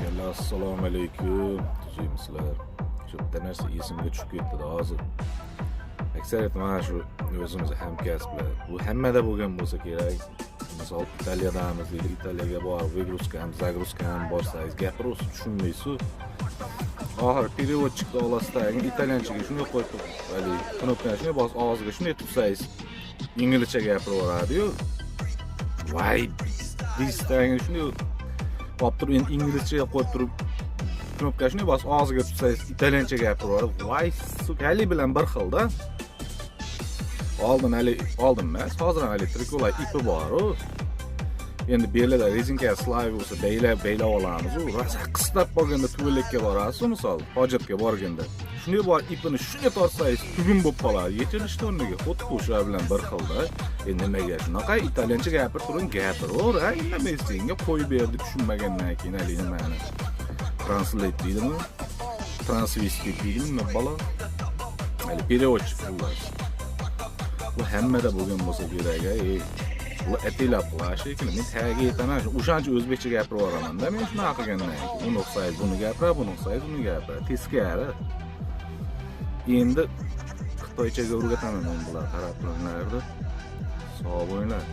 Yalla assalomu alaykum. Tuzimsizlar. Bitta narsa esimga tushib ketdi hozir. Aksariyat mana shu o'zimiz hamkasblar. Bu hammada bo'lgan bo'lsa kerak. Misol Italiyadamiz deydi, Italiyaga borib vigruskam, zagruskam borsangiz gapirasiz, tushunmaysiz. Oxir переводчикni olasizlar, italyanchaga shunday qo'yib turib, knopkani shunday bosib og'ziga shunday tutsangiz, inglizcha gapiraveradi-yu. Voy, distangni shunday qo'yib turib, endi inglizchaga qo'yib turib, knopkani shunday bosib og'ziga tutsangiz, italyancha gapiraveradi. Voy, sukali bilan bir xilda. Oldin emas, hozir ham trikolar ipi bor-ku. Endi belada rezinka slay bo'lsa beylab olamiz. U rosa qistab qolganda tuvallikka borasiz, misol, hojatga borganda. Shunday bor ipini shunday tortsangiz, tugun bo'lib qoladi. Yechirishni o'rniga xuddi o'sha bilan bir xilda. Endi nimaga shunaqa italyancha gapirib turing, gapiraver. Nima senga qo'yib berdi tushunmagandan keyin nimani. Translate deydimi? Transvestit deydimi, bola? Переводчик bo'ladi. Bu hammada bo'lgan bo'lsa kerak, bu atilab qilish kerak. Men tagiga yetaman, o'shancha o'zbekcha gapirib yoraman-da. Men shunaqa qilgandan keyin uni o'xshaydi, buni gapira, buni o'xshaydi, uni gapira. Teskari. Endi xitoychaga o'rgataman men bular qarab turganlarda. Sog' bo'linglar.